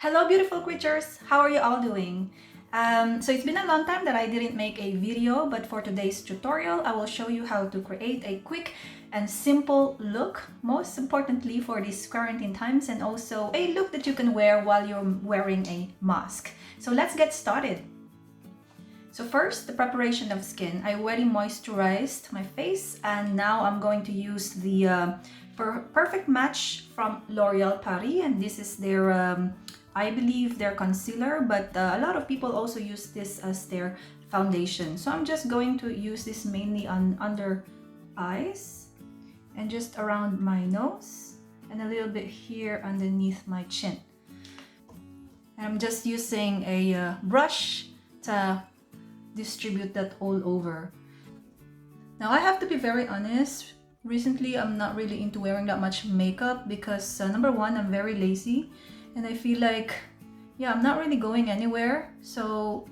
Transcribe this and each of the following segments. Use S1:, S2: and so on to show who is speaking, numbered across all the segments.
S1: Hello beautiful creatures! How are you all doing? So it's been a long time that I didn't make a video, but for today's tutorial, I will show you how to create a quick and simple look, most importantly for these quarantine times, and also a look that you can wear while you're wearing a mask. So let's get started. So first, the preparation of skin. I already moisturized my face and now I'm going to use the Perfect Match from Loreal Paris, and this is their I believe their concealer, but a lot of people also use this as their foundation. So I'm just going to use this mainly on under eyes and just around my nose and a little bit here underneath my chin. And I'm just using a brush to distribute that all over. Now I have to be very honest, recently I'm not really into wearing that much makeup because number one, I'm very lazy. And I feel like, yeah, I'm not really going anywhere. So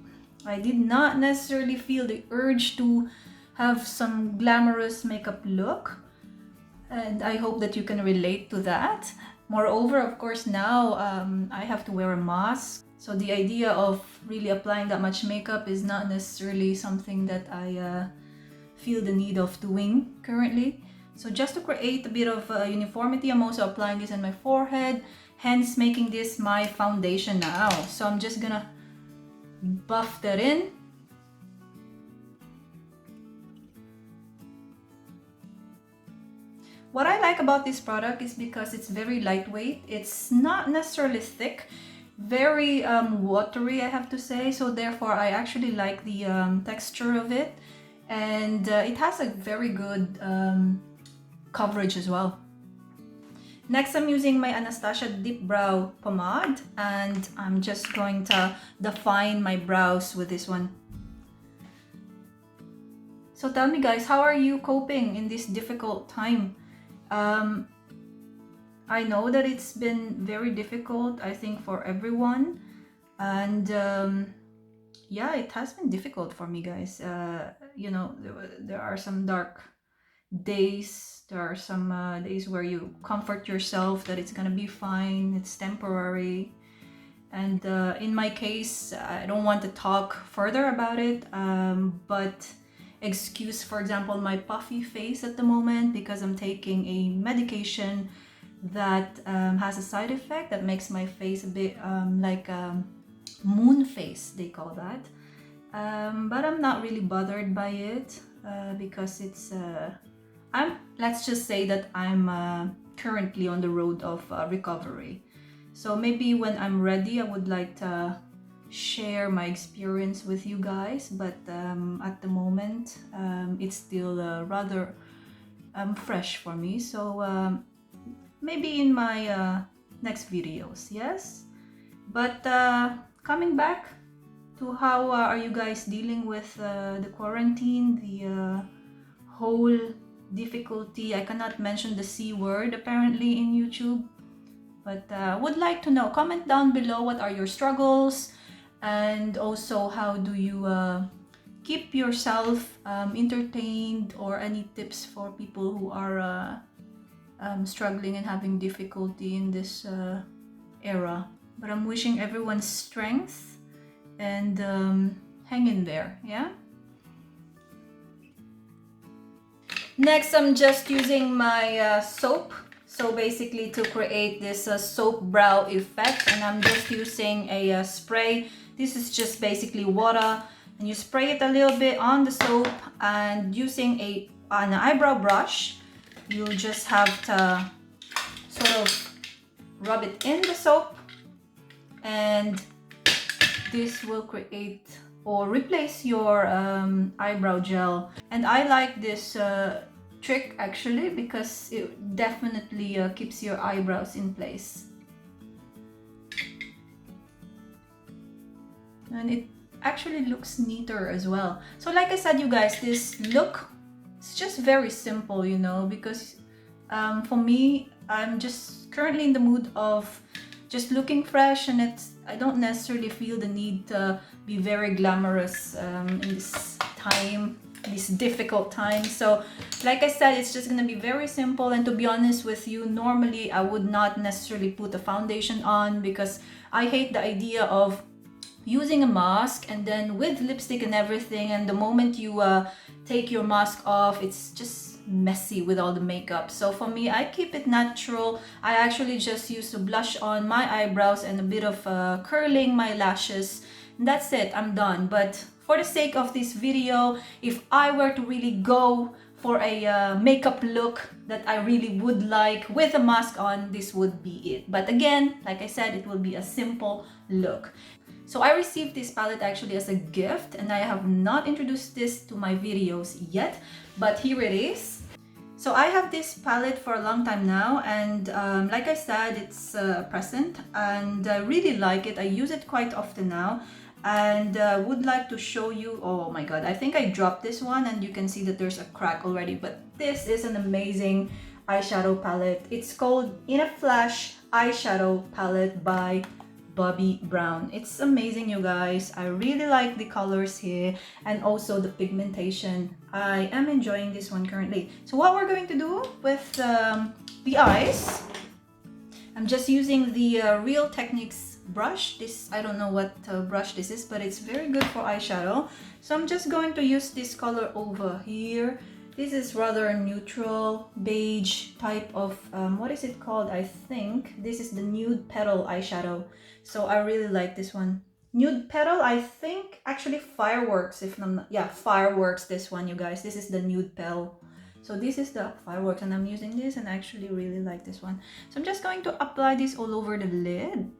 S1: I did not necessarily feel the urge to have some glamorous makeup look. And I hope that you can relate to that. Moreover, of course, now I have to wear a mask. So the idea of really applying that much makeup is not necessarily something that I feel the need of doing currently. So just to create a bit of uniformity, I'm also applying this on my forehead, hence making this my foundation now. So I'm just gonna buff that in. What I like about this product is because it's very lightweight. It's not necessarily thick, very watery, I have to say. So therefore, I actually like the texture of it. And it has a very good coverage as well. Next, I'm using my Anastasia Deep Brow Pomade, and I'm just going to define my brows with this one. So tell me guys, how are you coping in this difficult time? I know that it's been very difficult, I think, for everyone. And yeah, it has been difficult for me, guys. You know, there are some dark days. There are some days where you comfort yourself that it's gonna be fine, it's temporary. And in my case, I don't want to talk further about it, but excuse, for example, my puffy face at the moment because I'm taking a medication that has a side effect that makes my face a bit like moon face, they call that. But I'm not really bothered by it because it's let's just say that I'm currently on the road of recovery. So maybe when I'm ready, I would like to share my experience with you guys, but at the moment it's still rather fresh for me. So maybe in my next videos, yes? But coming back to how are you guys dealing with the quarantine, the whole difficulty. I cannot mention the C word apparently in YouTube, but would like to know. Comment down below what are your struggles, and also how do you keep yourself entertained, or any tips for people who are struggling and having difficulty in this era. But I'm wishing everyone strength and hang in there, yeah? Next, I'm just using my soap. So basically to create this soap brow effect, and I'm just using a spray. This is just basically water, and you spray it a little bit on the soap, and using an eyebrow brush, you'll just have to sort of rub it in the soap, and this will create or replace your eyebrow gel. And I like this trick actually because it definitely keeps your eyebrows in place. And it actually looks neater as well. So like I said, you guys, this look, it's just very simple, you know, because for me, I'm just currently in the mood of just looking fresh, and I don't necessarily feel the need to be very glamorous in this time. these difficult times. So like I said, it's just gonna be very simple. And to be honest with you, normally I would not necessarily put a foundation on because I hate the idea of using a mask and then with lipstick and everything, and the moment you take your mask off, it's just messy with all the makeup. So for me, I keep it natural. I actually just use a blush on my eyebrows and a bit of curling my lashes. And that's it, I'm done. But for the sake of this video, if I were to really go for a makeup look that I really would like with a mask on, this would be it. But again, like I said, it will be a simple look. So I received this palette actually as a gift, and I have not introduced this to my videos yet, but here it is. So I have this palette for a long time now, and like I said, it's a present, and I really like it. I use it quite often now, and would like to show you. Oh my god, I think I dropped this one, and you can see that there's a crack already, but this is an amazing eyeshadow palette. It's called In a Flash Eyeshadow Palette by Bobbi Brown. It's amazing, you guys. I really like the colors here and also the pigmentation. I am enjoying this one currently. So what we're going to do with the eyes, I'm just using the Real Techniques brush. This, I don't know what brush this is, but it's very good for eyeshadow. So I'm just going to use this color over here. This is rather neutral beige type of what is it called? I think this is the Nude Petal eyeshadow. So I really like this one. Nude Petal, I think actually Fireworks, if I'm not, yeah, Fireworks, this one, you guys. This is the Nude Petal. So this is the Fireworks, and I'm using this and I actually really like this one. So I'm just going to apply this all over the lid.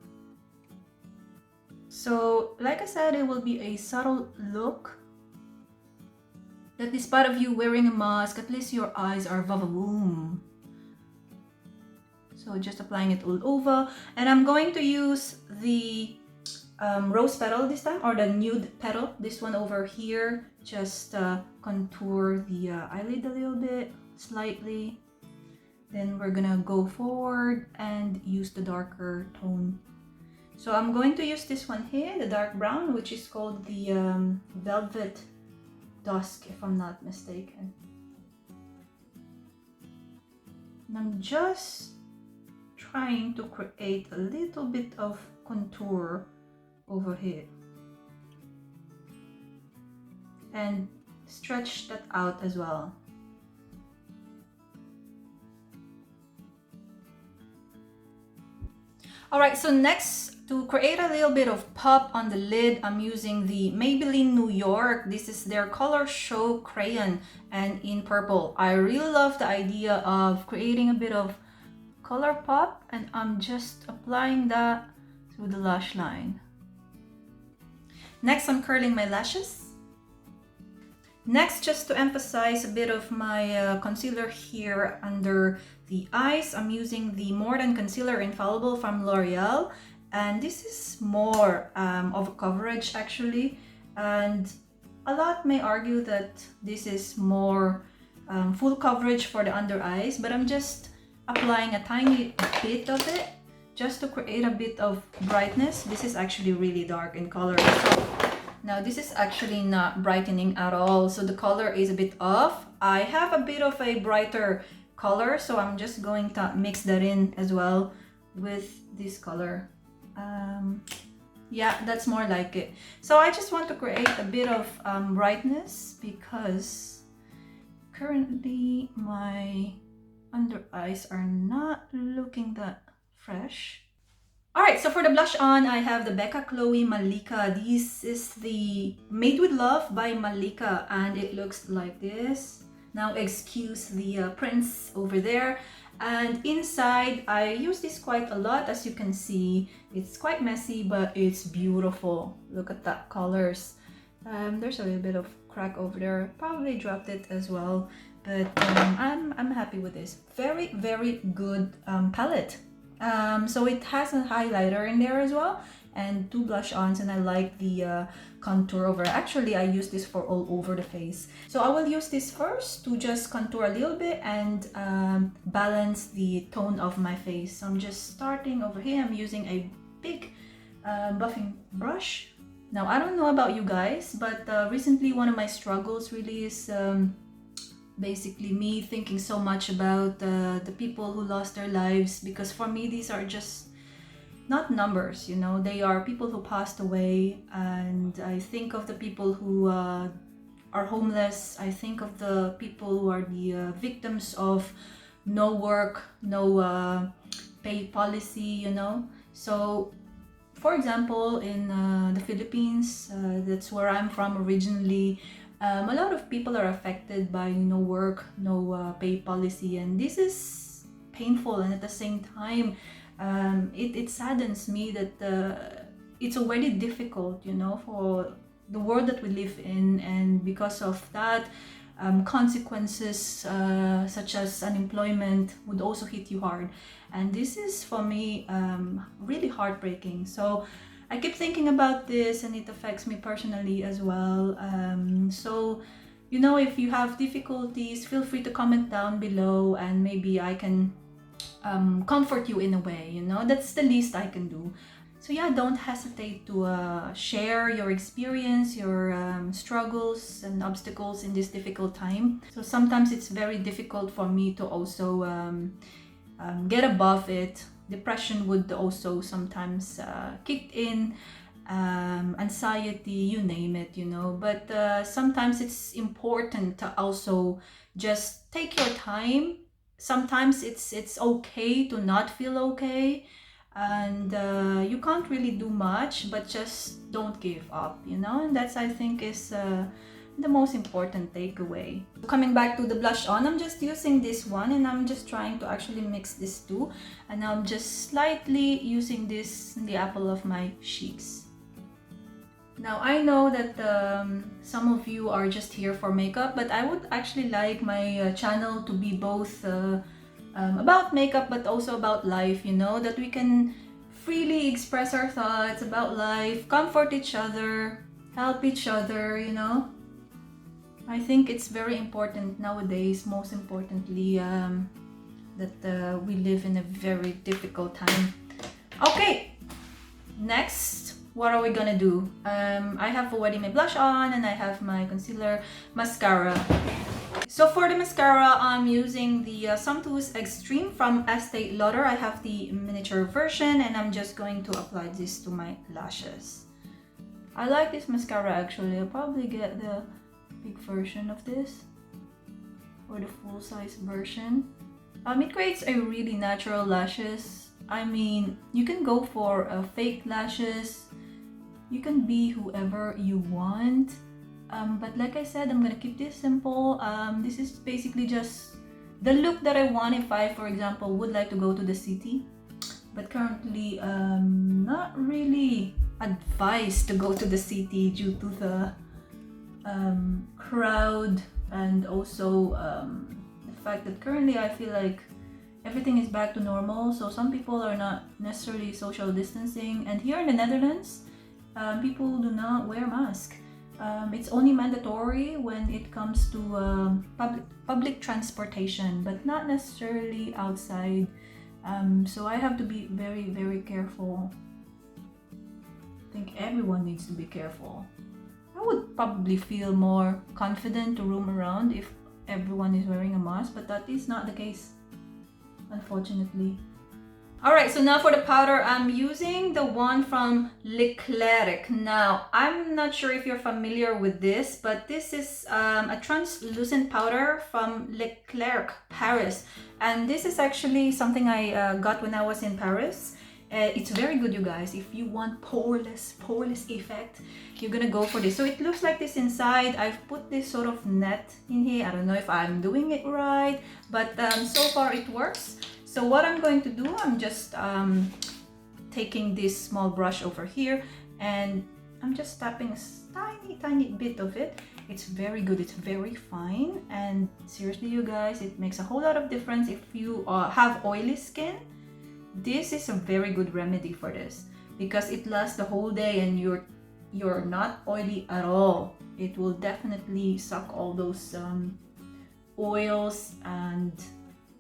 S1: So like I said, it will be a subtle look that despite of you wearing a mask, at least your eyes are va-va-voom. So just applying it all over, and I'm going to use the Rose Petal this time, or the Nude Petal, this one over here. Just contour the eyelid a little bit, slightly. Then we're gonna go forward and use the darker tone. So I'm going to use this one here, the dark brown, which is called the Velvet Dusk, if I'm not mistaken. And I'm just trying to create a little bit of contour over here and stretch that out as well. Alright, so next, to create a little bit of pop on the lid, I'm using the Maybelline New York. This is their Color Show Crayon, and in purple. I really love the idea of creating a bit of color pop, and I'm just applying that through the lash line. Next, I'm curling my lashes. Next, just to emphasize a bit of my concealer here under the eyes, I'm using the More Than Concealer Infallible from L'Oreal, and this is more of a coverage actually, and a lot may argue that this is more full coverage for the under eyes, but I'm just applying a tiny bit of it just to create a bit of brightness. This is actually really dark in color. So now this is actually not brightening at all, so the color is a bit off. I have a bit of a brighter color, so I'm just going to mix that in as well with this color. Yeah, that's more like it. So I just want to create a bit of brightness because currently my under eyes are not looking that fresh. Alright, so for the blush on, I have the Becca Chloe Malika. This is the Made with Love by Malika, and it looks like this. Now excuse the prints over there. And inside, I use this quite a lot. As you can see, it's quite messy, but it's beautiful. Look at that colors. There's a little bit of crack over there. Probably dropped it as well, but I'm happy with this. Very, very good palette. So it has a highlighter in there as well, and two blush ons, and I like the contour over. Actually, I use this for all over the face. So I will use this first to just contour a little bit and balance the tone of my face. So I'm just starting over here. I'm using a big buffing brush, Now, I don't know about you guys, but recently one of my struggles really is basically me thinking so much about the people who lost their lives, because for me these are just not numbers, you know, they are people who passed away. And I think of the people who are homeless. I think of the people who are the victims of no work, no pay policy, you know. So for example, in the Philippines, that's where I'm from originally, a lot of people are affected by no work, no pay policy, and this is painful. And at the same time, it saddens me that it's already difficult, you know, for the world that we live in, and because of that, consequences such as unemployment would also hit you hard. And this is for me really heartbreaking. So I keep thinking about this, and it affects me personally as well. So, you know, if you have difficulties, feel free to comment down below, and maybe I can comfort you in a way, you know. That's the least I can do. So yeah, don't hesitate to share your experience, your struggles and obstacles in this difficult time. So sometimes it's very difficult for me to also get above it. Depression would also sometimes kick in, anxiety, you name it, you know. But sometimes it's important to also just take your time. Sometimes it's okay to not feel okay, and you can't really do much, but just don't give up, you know. And that's, I think, is the most important takeaway. Coming back to the blush on, I'm just using this one, and I'm just trying to actually mix this two, and I'm just slightly using this in the apple of my cheeks. Now, I know that some of you are just here for makeup, but I would actually like my channel to be both about makeup but also about life, you know, that we can freely express our thoughts about life, comfort each other, help each other, you know. I think it's very important nowadays, most importantly, that we live in a very difficult time. Okay, next, what are we gonna do? I have already my blush on, and I have my concealer, mascara. So for the mascara, I'm using the Sumptous Extreme from Estee Lauder. I have the miniature version, and I'm just going to apply this to my lashes. I like this mascara actually. I'll probably get the big version of this, or the full-size version. It creates a really natural lashes. I mean, you can go for fake lashes. You can be whoever you want. But like I said, I'm gonna keep this simple. This is basically just the look that I want if I, for example, would like to go to the city. But currently, not really advised to go to the city due to the crowd, and also the fact that currently I feel like everything is back to normal. So some people are not necessarily social distancing. And here in the Netherlands, people do not wear masks. It's only mandatory when it comes to public transportation, but not necessarily outside. So I have to be very, very careful. I think everyone needs to be careful. I would probably feel more confident to roam around if everyone is wearing a mask, but that is not the case, unfortunately. Alright, so now for the powder, I'm using the one from Clerc. Now, I'm not sure if you're familiar with this, but this is a translucent powder from Clerc Paris. And this is actually something I got when I was in Paris. It's very good, you guys. If you want poreless effect, you're gonna go for this. So it looks like this inside. I've put this sort of net in here. I don't know if I'm doing it right, but so far it works. So what I'm going to do, I'm just taking this small brush over here, and I'm just tapping a tiny bit of it. It's very good, it's very fine, and seriously, you guys, it makes a whole lot of difference. If you have oily skin, this is a very good remedy for this, because it lasts the whole day and you're not oily at all. It will definitely suck all those oils, and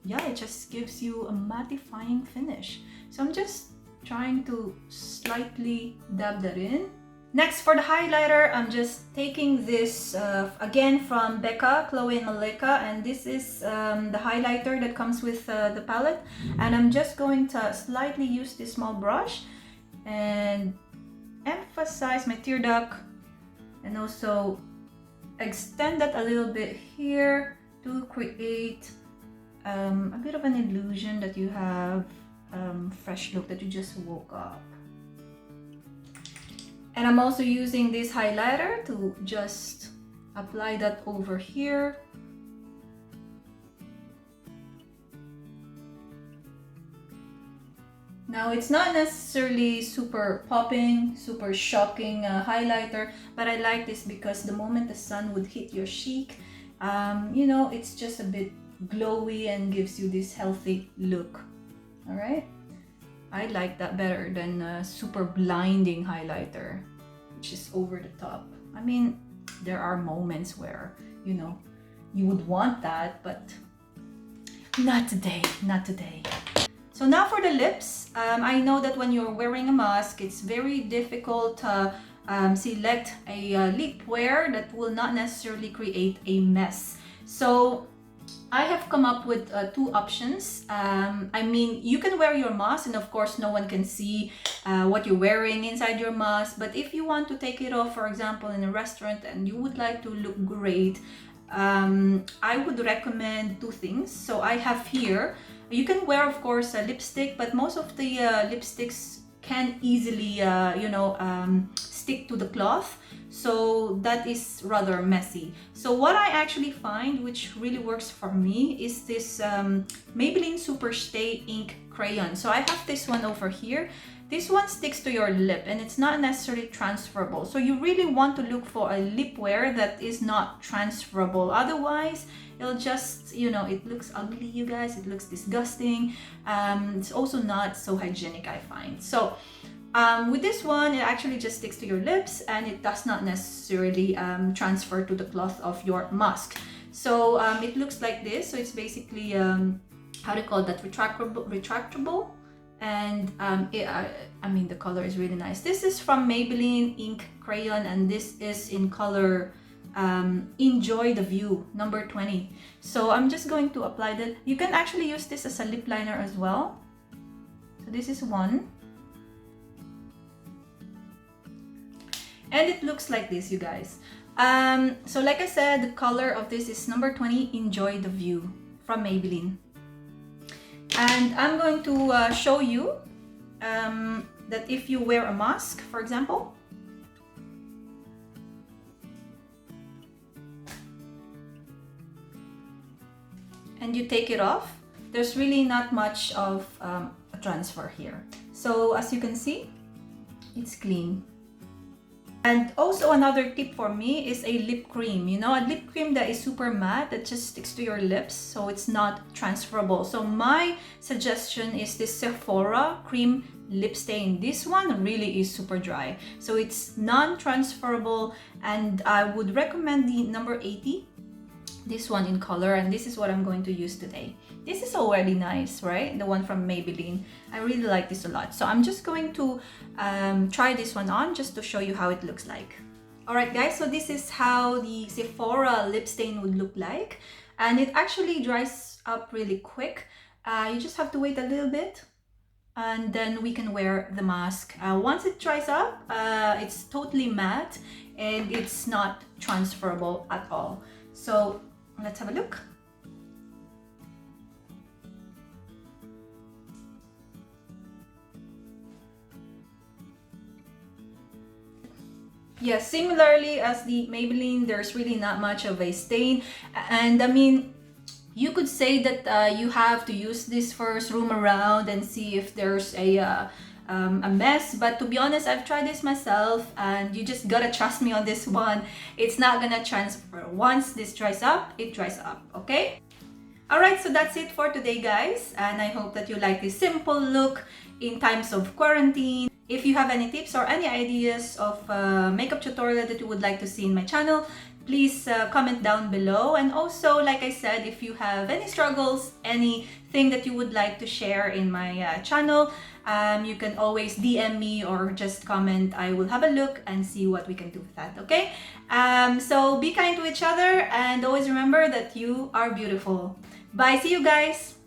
S1: yeah, it just gives you a mattifying finish. So I'm just trying to slightly dab that in, Next, for the highlighter, I'm just taking this again from Becca, Chloe and Malika, and this is the highlighter that comes with the palette. And I'm just going to slightly use this small brush and emphasize my tear duct, and also extend that a little bit here to create a bit of an illusion that you have fresh look, that you just woke up. And I'm also using this highlighter to just apply that over here. Now, it's not necessarily super popping, super shocking highlighter, but I like this because the moment the sun would hit your cheek, you know, it's just a bit glowy and gives you this healthy look. All right? I like that better than a super blinding highlighter, which is over the top. I mean, there are moments where, you know, you would want that, but not today, not today. So now for the lips, I know that when you're wearing a mask, it's very difficult to select a lip wear that will not necessarily create a mess. So I have come up with two options. I mean, you can wear your mask and of course no one can see what you're wearing inside your mask. But if you want to take it off, for example, in a restaurant and you would like to look great, I would recommend two things. So I have here, you can wear, of course, a lipstick, but most of the lipsticks can easily, stick to the cloth. So that is rather messy. So what I actually find, which really works for me, is this Maybelline Superstay ink crayon. So I have this one over here. This one sticks to your lip and it's not necessarily transferable. So you really want to look for a lip wear that is not transferable. Otherwise, it'll just, you know, it looks ugly, you guys. It looks disgusting. It's also not so hygienic, I find. So with this one, it actually just sticks to your lips and it does not necessarily transfer to the cloth of your mask. So it looks like this. So it's basically, how do you call that, retractable. And I mean, the color is really nice. This is from Maybelline ink crayon and this is in color Enjoy the View, number 20. So I'm just going to apply that. You can actually use this as a lip liner as well. So this is one. And it looks like this, you guys. So like I said, the color of this is number 20, Enjoy the View, from Maybelline. And I'm going to show you that if you wear a mask, for example, and you take it off, there's really not much of a transfer here. So as you can see, it's clean. And also another tip for me is a lip cream. You know, a lip cream that is super matte, that just sticks to your lips, so it's not transferable. So my suggestion is this Sephora Cream Lip Stain. This one really is super dry, so it's non-transferable, and I would recommend the number 80. This one in color, and this is what I'm going to use today. This is already nice, right? The one from Maybelline. I really like this a lot. So I'm just going to try this one on just to show you how it looks like. Alright guys, so this is how the Sephora lip stain would look like. And it actually dries up really quick. You just have to wait a little bit and then we can wear the mask. Once it dries up, it's totally matte and it's not transferable at all. So let's have a look. Yeah, similarly as the Maybelline, there's really not much of a stain. And I mean, you could say that you have to use this first, roam around and see if there's a mess, but to be honest, I've tried this myself and you just gotta trust me on this one. It's not gonna transfer. Once this dries up, it dries up, okay? Alright, so that's it for today guys, and I hope that you like this simple look in times of quarantine. If you have any tips or any ideas of makeup tutorial that you would like to see in my channel, please comment down below. And also, like I said, if you have any struggles, anything that you would like to share in my channel, you can always DM me or just comment. I will have a look and see what we can do with that, okay? So be kind to each other and always remember that you are beautiful. Bye, see you guys!